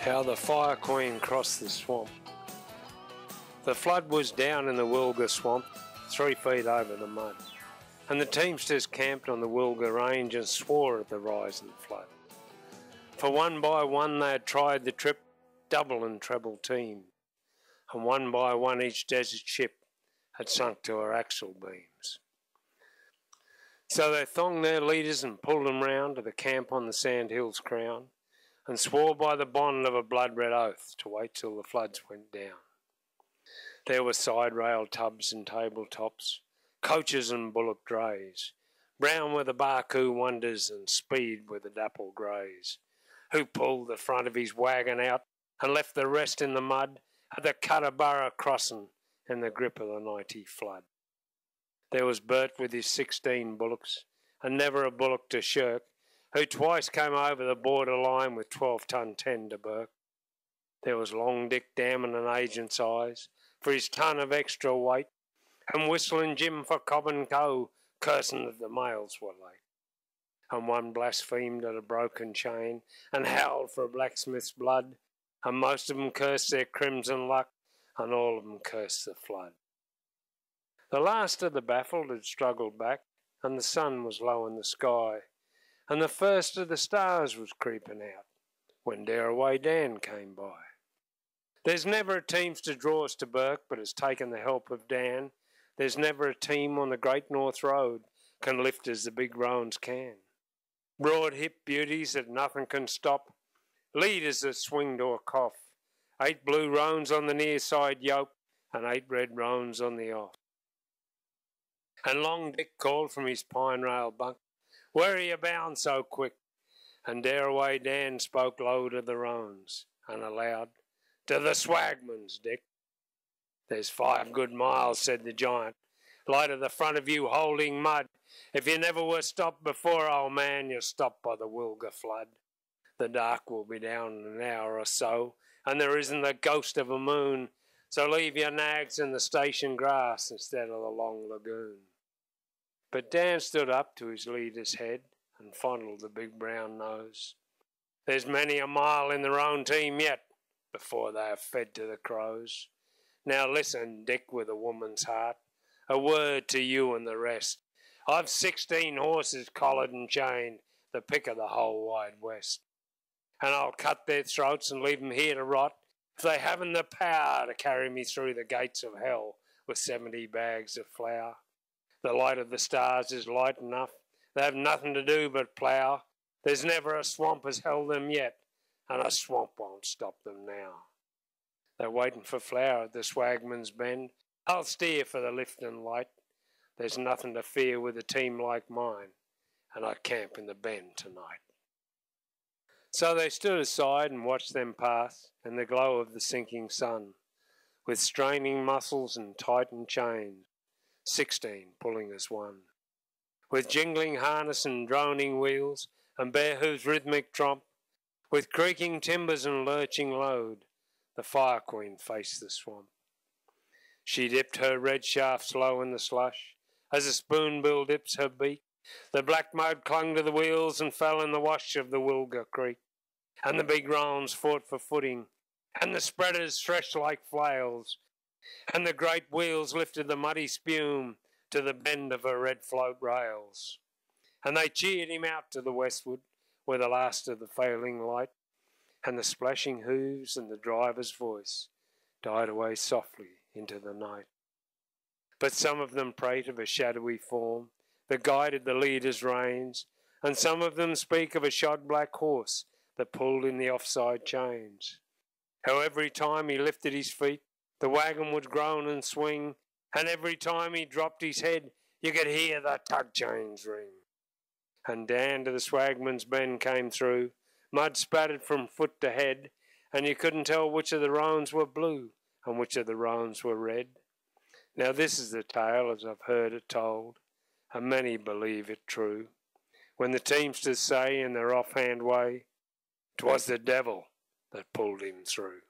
How the Fire Queen crossed the swamp. The flood was down in the Wilga swamp, 3 feet over the mud, and the teamsters camped on the Wilga range and swore at the rising flood. For one by one they had tried the trip, double and treble team, and one by one each desert ship had sunk to her axle beams. So they thonged their leaders and pulled them round to the camp on the sandhill's crown, and swore by the bond of a blood-red oath to wait till the floods went down. There were side-rail tubs and tabletops, coaches and bullock drays, brown were the Barcoo wonders and speed were the dapple greys, who pulled the front of his wagon out and left the rest in the mud at the Cutterburra crossing in the grip of the 90 flood. There was Bert with his 16 bullocks, and never a bullock to shirk, who twice came over the border line with 12-ton 10 to Burke. There was Long Dick damning an agent's eyes for his ton of extra weight, and Whistling Jim for Cobb and Co, cursing that the mails were late. And one blasphemed at a broken chain and howled for a blacksmith's blood, and most of them cursed their crimson luck, and all of them cursed the flood. The last of the baffled had struggled back, and the sun was low in the sky, and the first of the stars was creeping out, when Dareaway Dan came by. There's never a teamster draws to Burke but has taken the help of Dan. There's never a team on the Great North Road can lift as the big roans can. Broad hip beauties that nothing can stop, leaders that swing to a cough, 8 blue roans on the near side yoke and 8 red roans on the off. And Long Dick called from his pine rail bunk, "Where are you bound so quick?" And Dareaway Dan spoke low to the roans and aloud, "To the Swagmans, Dick." "There's 5 good miles," said the giant, "light at the front of you holding mud. If you never were stopped before, old man, you're stopped by the Wilga flood. The dark will be down in an hour or so, and there isn't the ghost of a moon, so leave your nags in the station grass instead of the long lagoon." But Dan stood up to his leader's head and fondled the big brown nose. "There's many a mile in their own team yet before they are fed to the crows. Now listen, Dick, with a woman's heart, a word to you and the rest. I've 16 horses collared and chained, the pick of the whole wide west. And I'll cut their throats and leave them here to rot if they haven't the power to carry me through the gates of hell with 70 bags of flour. The light of the stars is light enough. They have nothing to do but plough. There's never a swamp has held them yet, and a swamp won't stop them now. They're waiting for flour at the Swagman's Bend. I'll steer for the lifting light. There's nothing to fear with a team like mine, and I camp in the Bend tonight." So they stood aside and watched them pass in the glow of the sinking sun, with straining muscles and tightened chains, 16 pulling as one. With jingling harness and droning wheels, and bare hooves' rhythmic tromp, with creaking timbers and lurching load, the Fire Queen faced the swamp. She dipped her red shaft slow in the slush, as a spoonbill dips her beak. The black mud clung to the wheels and fell in the wash of the Wilga Creek, and the big roans fought for footing, and the spreaders threshed like flails, and the great wheels lifted the muddy spume to the bend of her red float rails. And they cheered him out to the westward, where the last of the failing light, and the splashing hooves and the driver's voice died away softly into the night. But some of them prate of a shadowy form that guided the leader's reins, and some of them speak of a shod black horse that pulled in the offside chains. How every time he lifted his feet, the wagon would groan and swing, and every time he dropped his head, you could hear the tug chains ring. And Dan to the Swagman's Bend came through, mud spattered from foot to head, and you couldn't tell which of the roans were blue and which of the roans were red. Now this is the tale as I've heard it told, and many believe it true, when the teamsters say in their offhand way, "'Twas the devil that pulled him through."